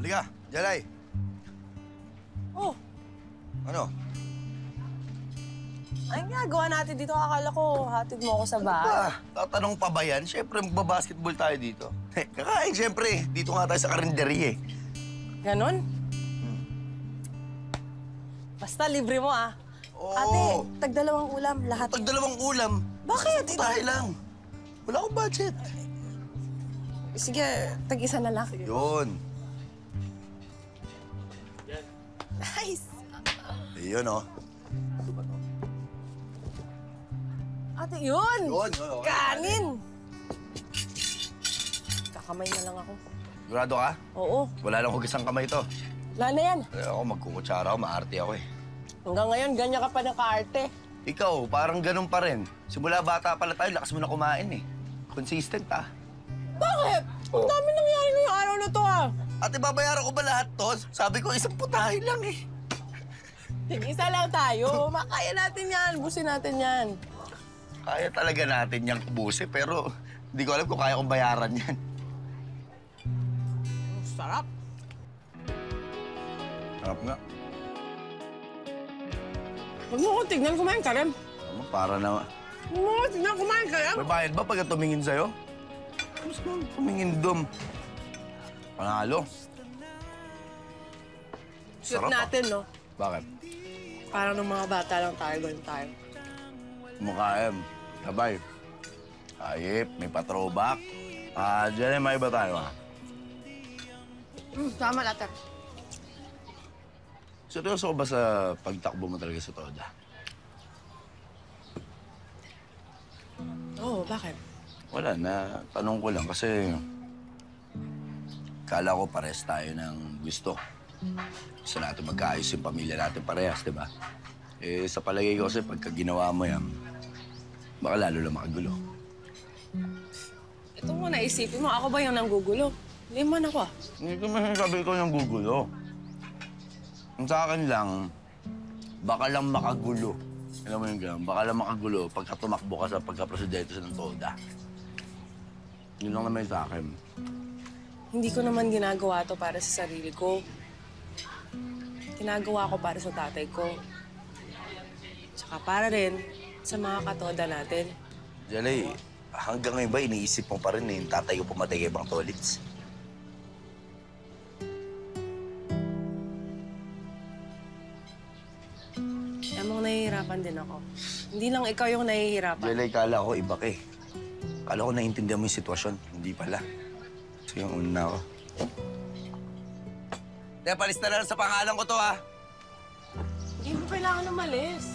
Halika, Jalay. Oh, Ano? ay nga, gawa natin dito. Akala ko, hatid mo ako sa bahay. Tatanong pa ba yan? Siyempre, magbabasketball tayo dito. Kakain, siyempre. Dito nga tayo sa karinderya eh. Ganon? Basta, libre mo Oo. Ate, tag-dalawang ulam, lahat. Tag-dalawang ulam. Bakit? Tayo lang. Wala akong budget. Sige, tag-isa na lang. Yun. Nice! Yun, oh. Ate, yun! Yun. Kanin! Kakamay na lang ako. Sigurado ka? Oo, Wala lang hugas ang kamay to. wala na yan. Ako, magkukutsara ako, maarte ako eh. Hanggang ngayon, ganyan ka pa ng kaarte. Ikaw, parang ganun pa rin. Simula bata pala tayo, lakas mo na kumain eh. Consistent, Bakit? Ang dami nangyari ngayong araw na to, Ate, babayaran ko ba lahat to? Sabi ko, isang putahe lang eh. Tig-isa lang tayo. Makaya natin yan. Busin natin yan. Kaya talaga natin yung ubusin, pero hindi ko alam kung kaya kong bayaran yan. Sarap. Sarap nga. Huwag mo ko tignan, kumain ka rin. Ano, para na... Huwag mo ko tignan, kumain ka rin. May bayad ba pag tumingin sa'yo? Mas na tumingin dum. Panalo. Shoot Sarap, natin, no? Bakit? Parang nung mga bata lang tayo, ganun tayo. Mukhaem. Sabay. Ayip, may patrobak. Diyan may iba tayo, Tama, later. Seryoso ka ba sa pagtakbo mo talaga sa Toda? Oo, bakit? Wala na. Tanong ko lang kasi... Kala ko pares tayo ng gusto. Gusto natin magkaayos yung pamilya natin parehas, di ba? Eh, sa palagay ko kasi pagka ginawa mo yan, baka lalo lang makagulo. Ito mo, naisipin mo, ako ba yung nanggugulo? Hindi man ako, Hindi ko masasabi ko yung gugulo. Ang sa akin lang, baka lang makagulo. Alam mo yung gano'n, baka lang makagulo pagka tumakbo ka sa pagka-presidente sa ng Toda. Yun lang naman sa akin. Hindi ko naman ginagawa to para sa sarili ko. Ginagawa ko para sa tatay ko. Tsaka para rin sa mga katoda natin. Jalay, hanggang ngayon ba iniisip mo pa rin na yung tatay ko pumatay kay Bang Tolits? Namang nahihirapan din ako. Hindi lang ikaw yung nahihirapan. Jalay, kala ko iba ka eh. Kala ko naiintindihan mo yung sitwasyon. Hindi pala. Sige, una ako. Kaya palista na lang sa pangalan ko to, ha? Hindi mo kailangan umalis.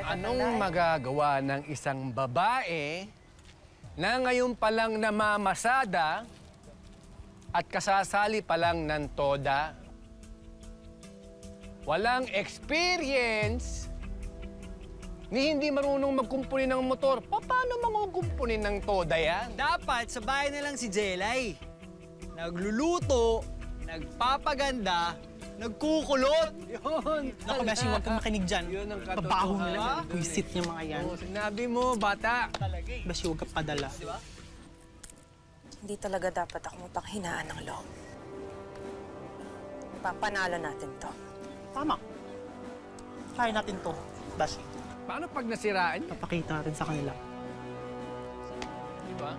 Anong magagawa ng isang babae na ngayon pa lang namamasada at kasasali pa lang ng Toda? Walang experience ni hindi marunong magkumpuni ng motor. Paano magukumpuni ng Toda yan? Dapat sa bahay na lang si Jelay. Nagluluto, nagpapaganda, nagkukulot. Yun. Naku, Beshi, huwag kang makinig dyan. Yun ang Babaho katotohanan. nila. Kuisit niya mga yan. Oh, sinabi mo, bata. Beshi, huwag kang padala. Hindi talaga dapat ako mapanghinaan ng loob. Papanalo natin to. Tama. Kaya natin to, Beshi. Paano pag nasiraan? Papakita natin sa kanila. Di ba?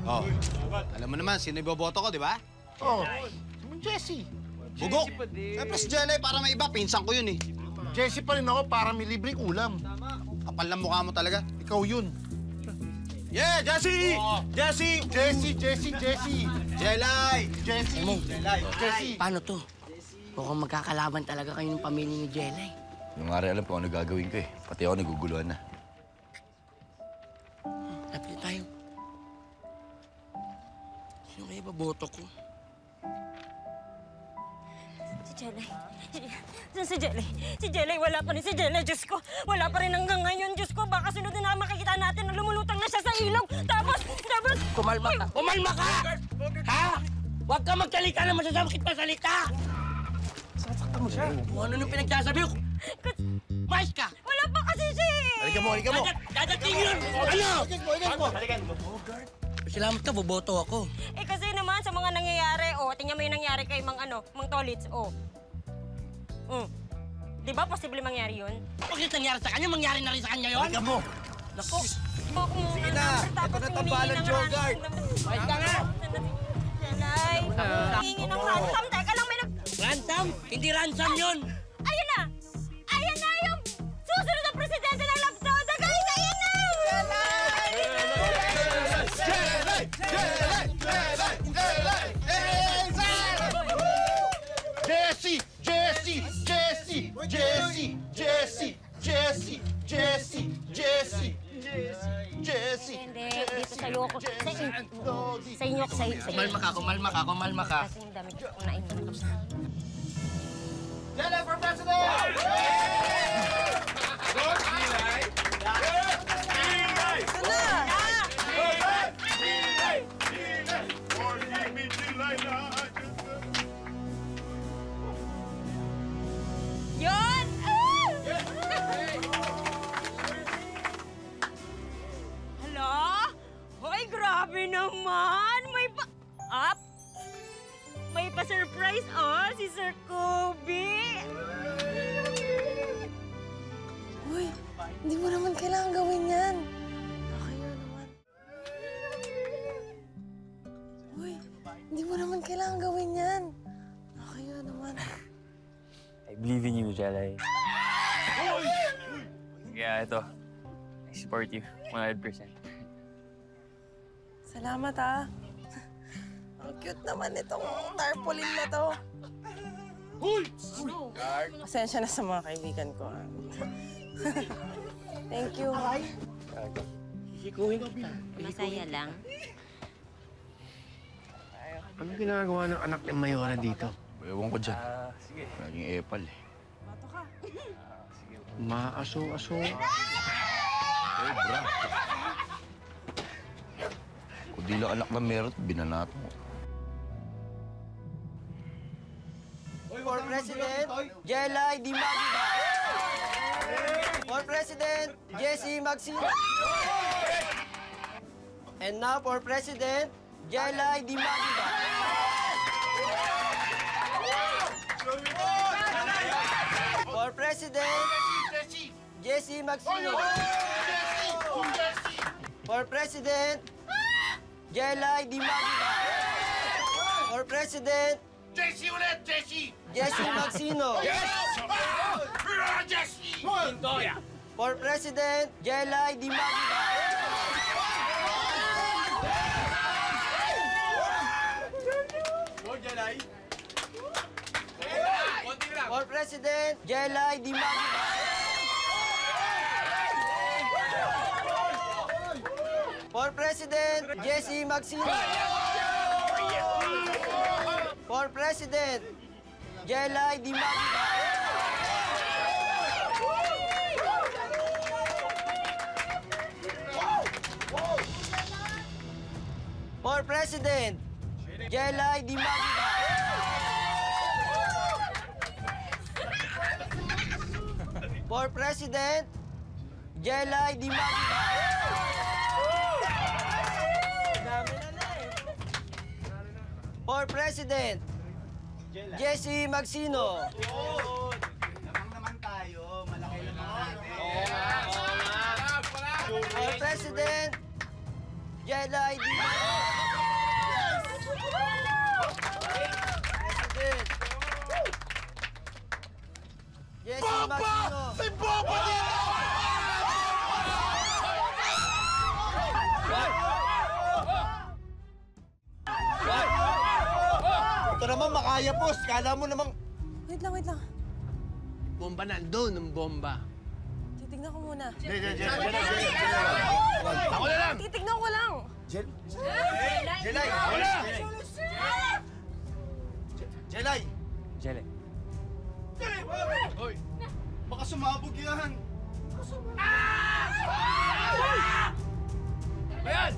Oh, alam mo naman, sino iboboto ko, di ba? Oh, Jesse. Bugok. Siyempre si Jelay, para may iba, pinsan ko yun eh. Jesse pa rin ako para may libreng ulam. Kapal ng mukha mo talaga. Ikaw yun. Yeah, Jesse! Jesse! Jesse! Jelay! Jesse! Jesse! Paano to? Mukhang magkakalaban talaga kayo ng pamilya ni Jelay. Yung nga rin alam ko ano gagawin ko eh. Pati ako naguguluhan na. Lapit tayo. Sino kaya baboto ko? Si Jelay. Saan si Jelay? Si Jelay, wala pa rin si Jelay. Diyos ko, wala pa rin hanggang ngayon. Diyos ko, baka sunod na makikita natin na lumulutang na siya sa ilog. Tapos... Kumalma ka! Kumalma ka! Ha? Huwag ka magsalita na masasamkit pa salita! Sasaktan mo siya. Kung ano nung pinagsasabi ko. Mais ka! Wala pa kasi siya eh! Halika mo! Dadating yun! Ano? Salamat ka, boboto ako. Eh kasi naman sa mga nangyayari, tingnan mo yung nangyari kay Mang Tolits, Di ba posible mangyari yun? Bakit nangyari sa kanya, mangyari na rin sa kanya yun? Halika mo! Nako! Sige na! Ito na tambalan, Joe Guard! Mais ka nga! Jelay! Hihingi ng ransom. Teka lang, may Ransom? Hindi ransom yun! Ayun na! Ayan na yung susunod na presidente ng Lapsoda! Guys, ayan na! Jesse! Jesse! Jesse! Jesse! Jesse! Jesse! Jesse! Jesse! Jesse! Hindi, dito sa'yo ako. Sa inyo ako, sa inyo. Kumalma ka. Kasi yung damit ko, unain mo na. Jelay for president! Yun! Hala? Hoy, grabe naman! May pa-surprise, si Sir Kobe! Uy, hindi mo naman kailangan gawin yan. Okay na naman. Uy, hindi mo naman kailangan gawin yan. Okay na naman. I believe in you, Jelay. Yeah, ito. I support you 100%. Salamat, ha. Ang cute naman itong tarpaulin na to. Pasensya na sa mga kaibigan ko, ha. Thank you. Masaya lang. Anong ginagawa ng anak ni Mayora dito? Ewan ko dyan. Sige. Naging epal eh. Maaso-aso. Sobra. Kung di lang anak na meron, binanato ko. For President, Jelay Di Magiba. For President, Jesse Magsino. And now for President, Jelay Di Magiba. For President, Jesse Magsino. For President, Jelay Di Magiba. For President, Jesse ulit! Jesse! Jesse Magsino. Jesse! For President, Jelay Di Magiba. For President, Jelay Di Magiba. For President, Jesse Magsino. For President, Jelay Di Magiba. For President, Jelay Di Magiba. For President, Jelay Di Magiba. For President, Jesse Magsino. Naman tayo, malaki naman natin. For President, Jelay Di Magiba. Ito naman makaya, boss. Kala mo namang... Wait lang, wait lang. Bomba nandun, ng bomba. Titignan ko muna. Jelay! Ako na lang! Titignan ko lang. Jelay! Wala! Jelay! Jelay. Hoy! Baka sumabog yan. Ayan!